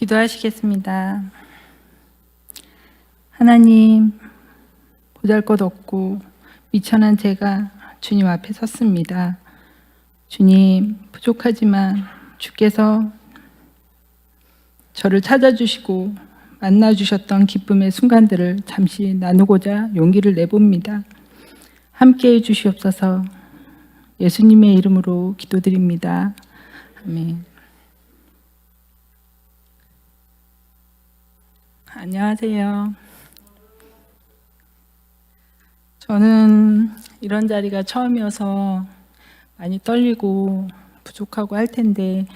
기도하시겠습니다. 하나님, 보잘것없고 미천한 제가 주님 앞에 섰습니다. 주님, 부족하지만 주께서 저를 찾아주시고 만나주셨던 기쁨의 순간들을 잠시 나누고자 용기를 내봅니다. 함께해 주시옵소서. 예수님의 이름으로 기도드립니다. 아멘. 안녕하세요. 저는 이런 자리가 처음이어서 많이 떨리고 부족하고 할 텐데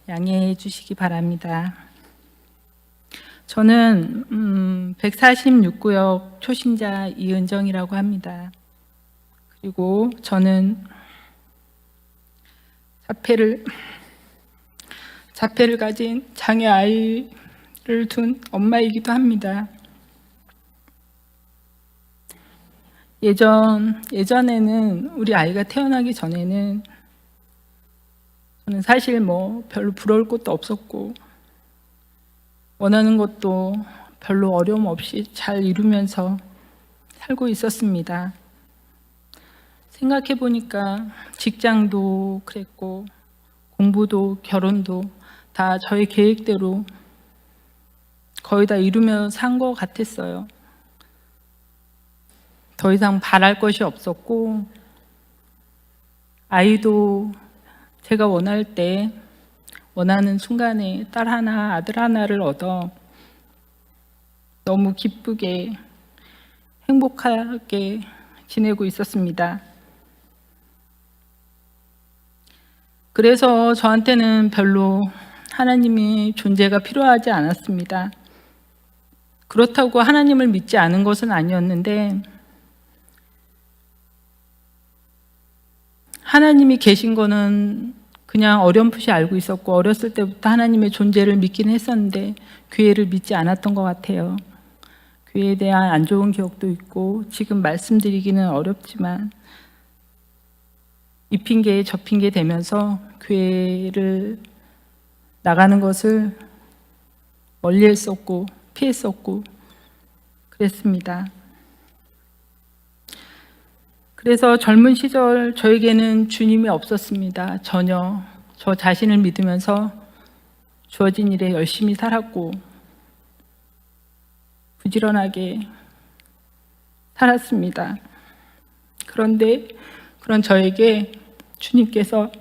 양해해 주시기 바랍니다. 저는 146구역 초신자 이은정이라고 합니다. 그리고 저는 자폐를 가진 장애 아이를 둔 엄마이기도 합니다. 예전에는 우리 아이가 태어나기 전에는 저는 사실 별로 부러울 것도 없었고 원하는 것도 별로 어려움 없이 잘 이루면서 살고 있었습니다. 생각해 보니까 직장도 그랬고 공부도 결혼도 다 저의 계획대로 거의 다 이루며 산 것 같았어요. 더 이상 바랄 것이 없었고 아이도 제가 원할 때 원하는 순간에 딸 하나 아들 하나를 얻어 너무 기쁘게 행복하게 지내고 있었습니다. 그래서 저한테는 별로 하나님의 존재가 필요하지 않았습니다. 그렇다고 하나님을 믿지 않은 것은 아니었는데 하나님이 계신 거는 그냥 어렴풋이 알고 있었고 어렸을 때부터 하나님의 존재를 믿긴 했었는데 교회를 믿지 않았던 것 같아요. 교회에 대한 안 좋은 기억도 있고 지금 말씀드리기는 어렵지만 이 핑계 저 핑계 대면서 교회를 나가는 것을 멀리했었고 피했었고 그랬습니다. 그래서 젊은 시절 저에게는 주님이 없었습니다. 전혀. 저 자신을 믿으면서 주어진 일에 열심히 살았고 부지런하게 살았습니다. 그런데 그런 저에게 주님께서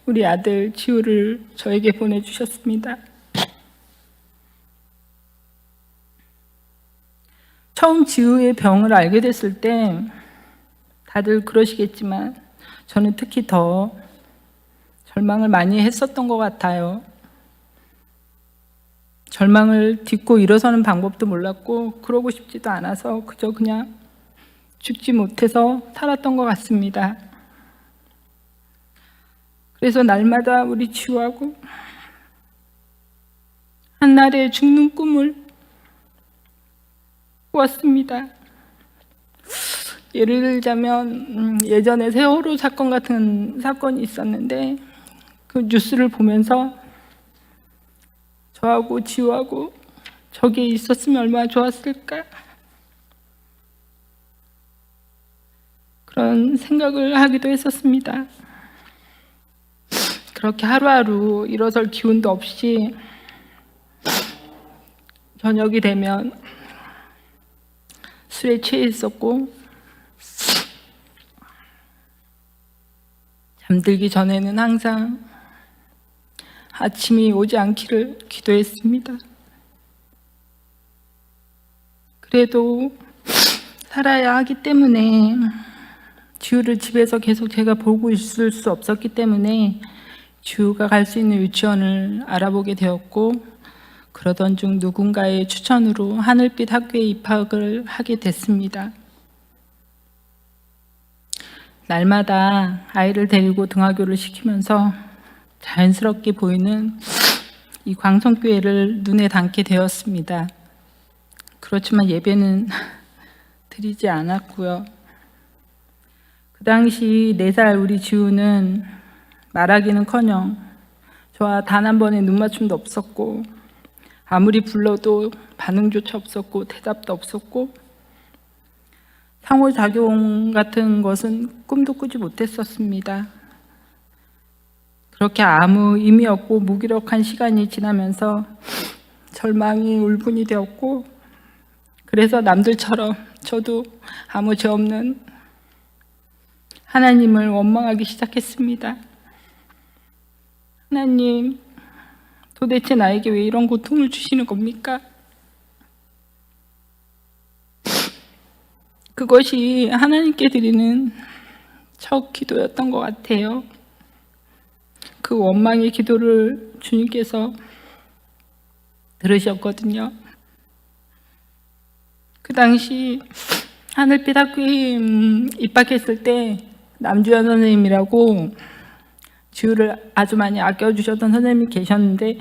우리 아들 지우를 저에게 보내주셨습니다. 처음 지우의 병을 알게 됐을 때 다들 그러시겠지만 저는 특히 더 절망을 많이 했었던 것 같아요. 절망을 딛고 일어서는 방법도 몰랐고 그러고 싶지도 않아서 그저 그냥 죽지 못해서 살았던 것 같습니다. 그래서 날마다 우리 지우하고 한날에 죽는 꿈을 꾸었습니다. 예를 들자면 예전에 세월호 사건 같은 사건이 있었는데 그 뉴스를 보면서 저하고 지우하고 저기에 있었으면 얼마나 좋았을까 그런 생각을 하기도 했었습니다. 그렇게 하루하루 일어설 기운도 없이 저녁이 되면 술에 취해 있었고 잠들기 전에는 항상 아침이 오지 않기를 기도했습니다. 그래도 살아야 하기 때문에 지우를 집에서 계속 제가 보고 있을 수 없었기 때문에 지우가 갈 수 있는 유치원을 알아보게 되었고 그러던 중 누군가의 추천으로 하늘빛 학교에 입학을 하게 됐습니다. 날마다 아이를 데리고 등하교를 시키면서 자연스럽게 보이는 이 광성교회를 눈에 담게 되었습니다. 그렇지만 예배는 드리지 않았고요. 그 당시 4살 우리 지우는 말하기는커녕 저와 단 한 번의 눈맞춤도 없었고 아무리 불러도 반응조차 없었고 대답도 없었고 상호작용 같은 것은 꿈도 꾸지 못했었습니다. 그렇게 아무 의미 없고 무기력한 시간이 지나면서 절망이 울분이 되었고, 그래서 남들처럼 저도 아무 죄 없는 하나님을 원망하기 시작했습니다. 하나님, 도대체 나에게 왜 이런 고통을 주시는 겁니까? 그것이 하나님께 드리는 첫 기도였던 것 같아요. 그 원망의 기도를 주님께서 들으셨거든요. 그 당시 하늘빛 학교에 입학했을 때 남주현 선생님이라고 주를 아주 많이 아껴주셨던 선생님이 계셨는데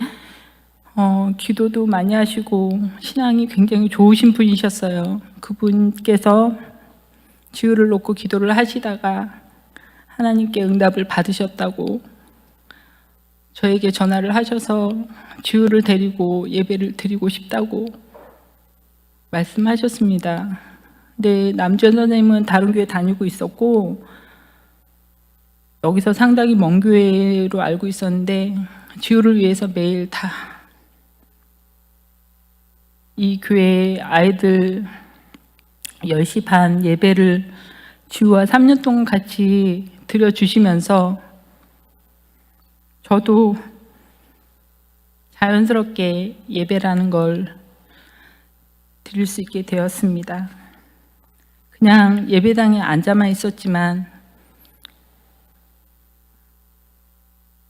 기도도 많이 하시고 신앙이 굉장히 좋으신 분이셨어요. 그분께서 주를 놓고 기도를 하시다가 하나님께 응답을 받으셨다고 저에게 전화를 하셔서 주를 데리고 예배를 드리고 싶다고 말씀하셨습니다. 근데 남주현 선생님은 다른 교회 다니고 있었고 여기서 상당히 먼 교회로 알고 있었는데 주를 위해서 매일 다 이 교회 아이들 10시 반 예배를 주와 3년 동안 같이 드려주시면서 저도 자연스럽게 예배라는 걸 드릴 수 있게 되었습니다. 그냥 예배당에 앉아만 있었지만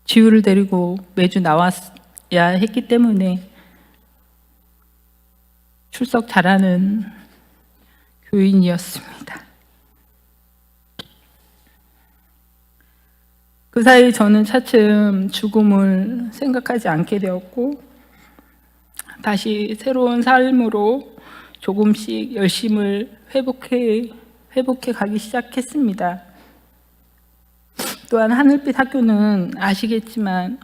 지우를 데리고 매주 나왔어야 했기 때문에 출석 잘하는 교인이었습니다. 그 사이 저는 차츰 죽음을 생각하지 않게 되었고 다시 새로운 삶으로 조금씩 열심을 회복해 가기 시작했습니다. 또한 하늘빛 학교는 아시겠지만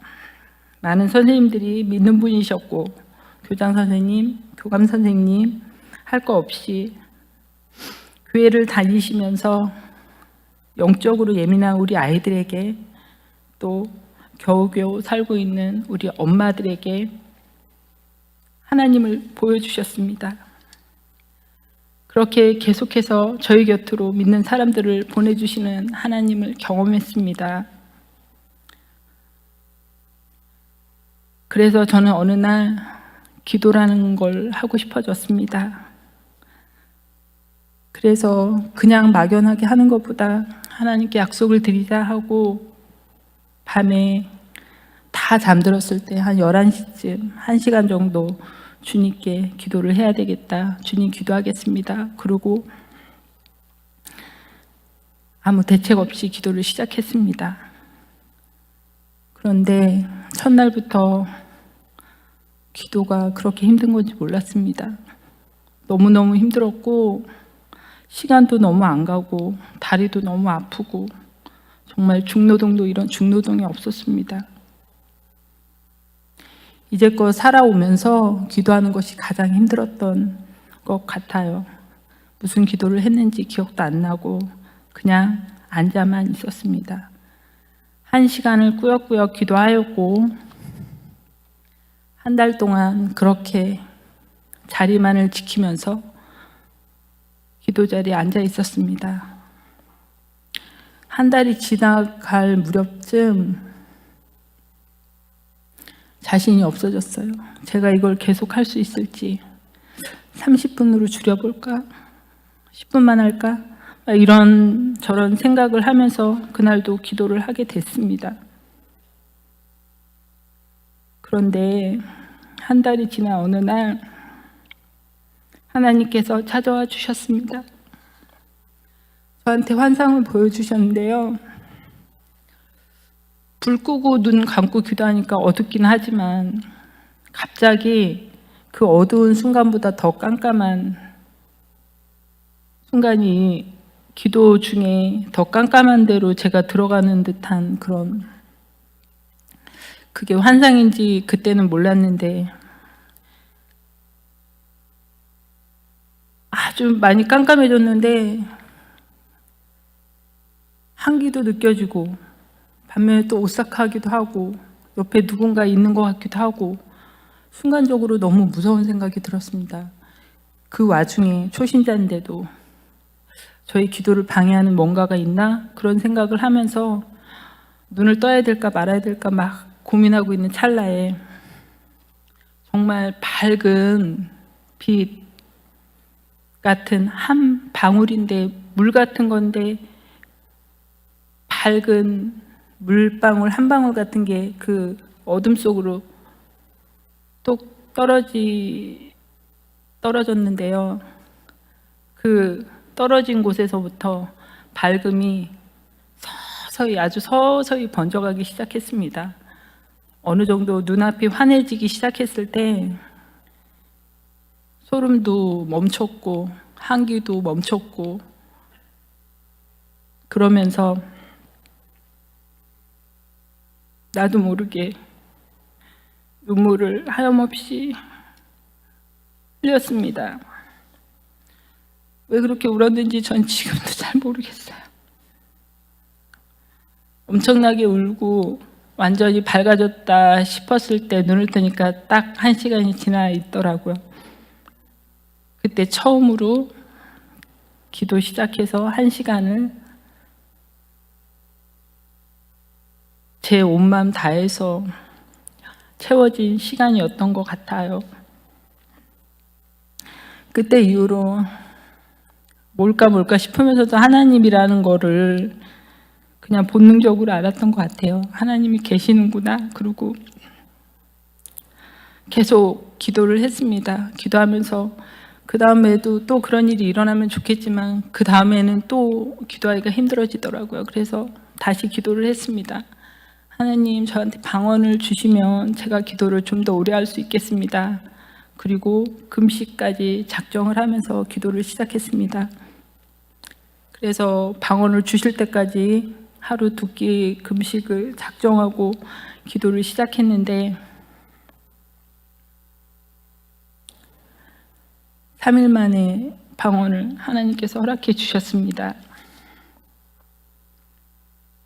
많은 선생님들이 믿는 분이셨고 교장 선생님, 교감 선생님 할 거 없이 교회를 다니시면서 영적으로 예민한 우리 아이들에게 또 겨우겨우 살고 있는 우리 엄마들에게 하나님을 보여주셨습니다. 그렇게 계속해서 저희 곁으로 믿는 사람들을 보내주시는 하나님을 경험했습니다. 그래서 저는 어느 날 기도라는 걸 하고 싶어졌습니다. 그래서 그냥 막연하게 하는 것보다 하나님께 약속을 드리자 하고 밤에 다 잠들었을 때 한 11시쯤 1시간 정도 주님께 기도를 해야 되겠다. 주님 기도하겠습니다. 그러고 아무 대책 없이 기도를 시작했습니다. 그런데 첫날부터 기도가 그렇게 힘든 건지 몰랐습니다. 너무너무 힘들었고 시간도 너무 안 가고 다리도 너무 아프고 정말 중노동도 이런 중노동이 없었습니다. 이제껏 살아오면서 기도하는 것이 가장 힘들었던 것 같아요. 무슨 기도를 했는지 기억도 안 나고 그냥 앉아만 있었습니다. 1시간을 꾸역꾸역 기도하였고 한 달 동안 그렇게 자리만을 지키면서 기도 자리에 앉아 있었습니다. 한 달이 지나갈 무렵쯤 자신이 없어졌어요. 제가 이걸 계속 할 수 있을지 30분으로 줄여볼까? 10분만 할까? 이런 저런 생각을 하면서 그날도 기도를 하게 됐습니다. 그런데 한 달이 지나 어느 날 하나님께서 찾아와 주셨습니다. 저한테 환상을 보여주셨는데요. 불 끄고 눈 감고 기도하니까 어둡긴 하지만 갑자기 그 어두운 순간보다 더 깜깜한 순간이 기도 중에 더 깜깜한 데로 제가 들어가는 듯한 그게 환상인지 그때는 몰랐는데 아주 많이 깜깜해졌는데 한기도 느껴지고 반면에 또 오싹하기도 하고 옆에 누군가 있는 것 같기도 하고 순간적으로 너무 무서운 생각이 들었습니다. 그 와중에 초신자인데도 저희 기도를 방해하는 뭔가가 있나? 그런 생각을 하면서 눈을 떠야 될까 말아야 될까 막 고민하고 있는 찰나에 정말 밝은 빛 같은 한 방울인데, 물 같은 건데 밝은 물방울 한 방울 같은 게 그 어둠 속으로 똑 떨어졌는데요. 그 떨어진 곳에서부터 밝음이 서서히, 아주 서서히 번져가기 시작했습니다. 어느 정도 눈앞이 환해지기 시작했을 때 소름도 멈췄고 한기도 멈췄고, 그러면서 나도 모르게 눈물을 하염없이 흘렸습니다. 왜 그렇게 울었는지 전 지금도 잘 모르겠어요. 엄청나게 울고 완전히 밝아졌다 싶었을 때 눈을 뜨니까 딱 1시간이 지나 있더라고요. 그때 처음으로 기도 시작해서 1시간을 제 온 마음 다해서 채워진 시간이었던 것 같아요. 그때 이후로 뭘까 싶으면서도 하나님이라는 거를 그냥 본능적으로 알았던 것 같아요. 하나님이 계시는구나. 그리고 계속 기도를 했습니다. 기도하면서 그 다음에도 또 그런 일이 일어나면 좋겠지만 그 다음에는 또 기도하기가 힘들어지더라고요. 그래서 다시 기도를 했습니다. 하나님, 저한테 방언을 주시면 제가 기도를 좀 더 오래 할 수 있겠습니다. 그리고 금식까지 작정을 하면서 기도를 시작했습니다. 그래서 방언을 주실 때까지 하루 2끼 금식을 작정하고 기도를 시작했는데 3일 만에 방언을 하나님께서 허락해 주셨습니다.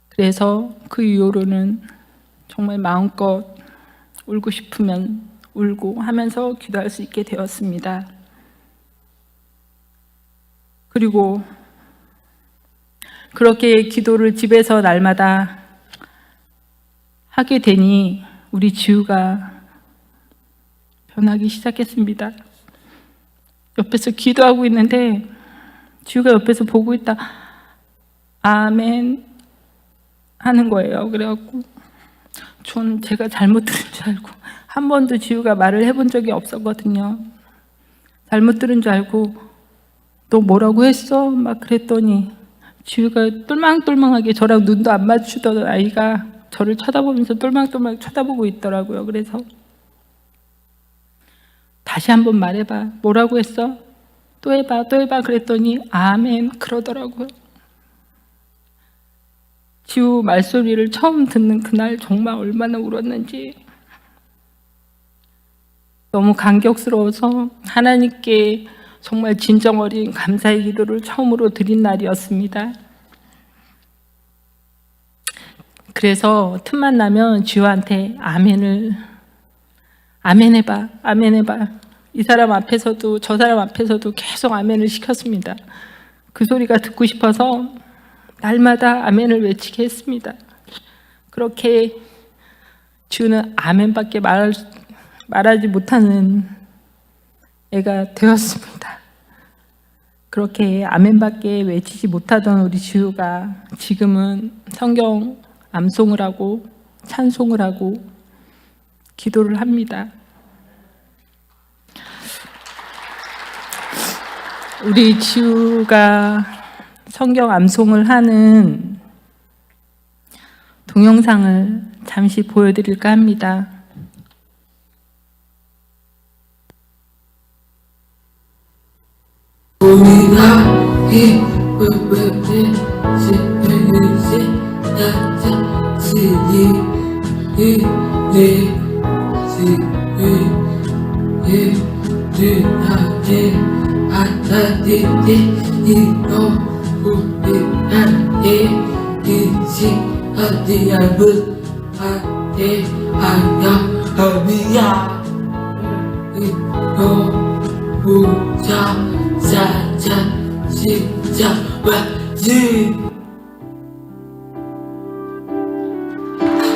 그래서 그 이후로는 정말 마음껏 울고 싶으면 울고 하면서 기도할 수 있게 되었습니다. 그리고 그렇게 기도를 집에서 날마다 하게 되니 우리 지우가 변하기 시작했습니다. 옆에서 기도하고 있는데 지우가 옆에서 보고 있다 아멘 하는 거예요. 그래갖고 전 제가 잘못 들은 줄 알고, 한 번도 지우가 말을 해본 적이 없었거든요. 잘못 들은 줄 알고 너 뭐라고 했어? 막 그랬더니 지우가 똘망똘망하게 저랑 눈도 안 맞추던 아이가 저를 쳐다보면서 똘망똘망 쳐다보고 있더라고요. 그래서 다시 한번 말해봐. 뭐라고 했어? 또 해봐 그랬더니 아멘 그러더라고요. 지우 말소리를 처음 듣는 그날 정말 얼마나 울었는지 너무 감격스러워서 하나님께 정말 진정 어린 감사의 기도를 처음으로 드린 날이었습니다. 그래서 틈만 나면 지우한테 아멘 해봐. 이 사람 앞에서도 저 사람 앞에서도 계속 아멘을 시켰습니다. 그 소리가 듣고 싶어서 날마다 아멘을 외치게 했습니다. 그렇게 지우는 아멘밖에 말하지 못하는 애가 되었습니다. 그렇게 아멘밖에 외치지 못하던 우리 지우가 지금은 성경 암송을 하고 찬송을 하고 기도를 합니다. 우리 지우가 성경 암송을 하는 동영상을 잠시 보여드릴까 합니다. 우리가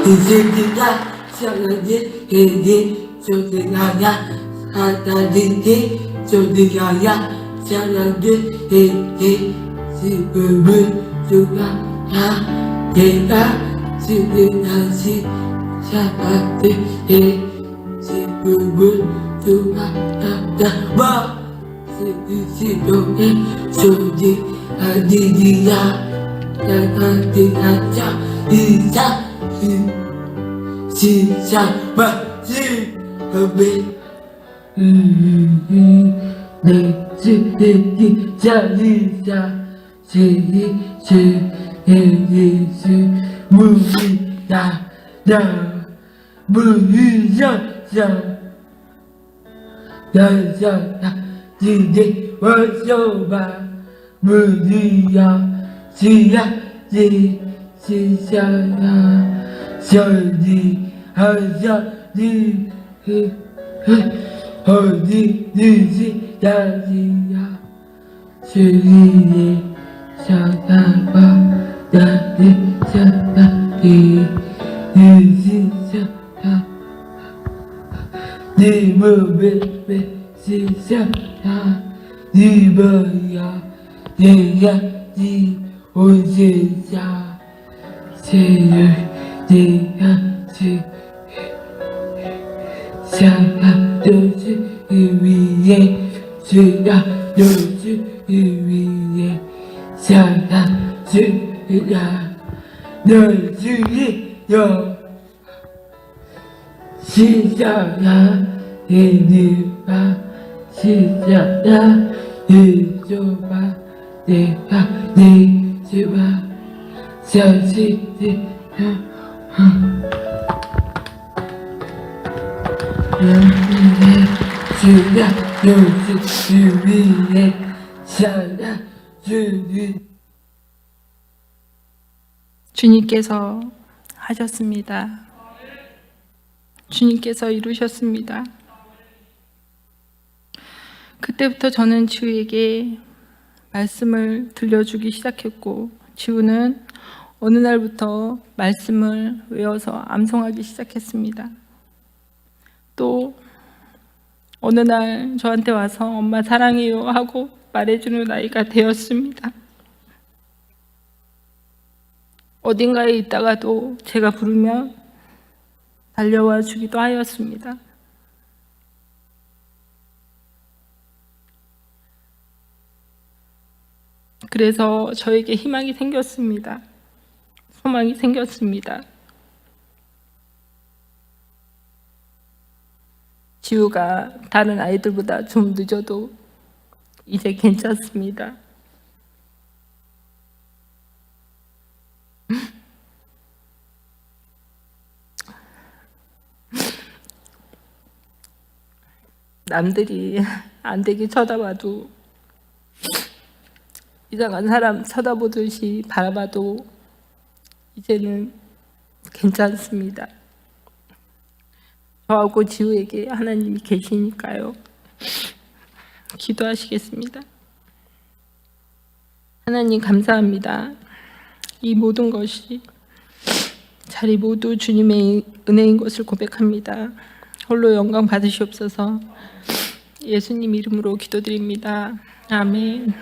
인생이가 사랑의 얘기 조등하야 하나님께 조등하야 사랑의 얘기 지금을 조등하야 내가 지금까지 사랑의 지금을 조등하야 와 시동의 조등하니야 나가등하자 이상 시작 맞지 아멘 내 지대기 자리자 제이제 예수 무리다 나 무리자자 야자야 지대 와서봐 무리야 지야 지 지자야 저리 하자니 어디든지 야지야 주위에 사랑과 나를 사랑해 유지사야 네 몸에 지사야 네 뭐야 내가 네 온세자 세율 내야지 사랑도주 위에 사랑도주 위에 사랑주야 널 주여 시작야 이리와 시작야 이줘봐 내가 네 주와 자식이 주야 요즘 위에 살아주니 주님께서 하셨습니다. 주님께서 이루셨습니다. 그때부터 저는 지우에게 말씀을 들려주기 시작했고, 지우는 어느 날부터 말씀을 외워서 암송하기 시작했습니다. 또 어느 날 저한테 와서 엄마 사랑해요 하고 말해주는 아이가 되었습니다. 어딘가에 있다가도 제가 부르면 달려와 주기도 하였습니다. 그래서 저에게 희망이 생겼습니다. 소망이 생겼습니다. 지우가 다른 아이들보다 좀 늦어도 이제 괜찮습니다. 남들이 안 되게 쳐다봐도, 이상한 사람 쳐다보듯이 바라봐도 이제는 괜찮습니다. 저하고 지우에게 하나님이 계시니까요. 기도하시겠습니다. 하나님 감사합니다. 이 모든 것이 자리 모두 주님의 은혜인 것을 고백합니다. 홀로 영광 받으시옵소서. 예수님 이름으로 기도드립니다. 아멘.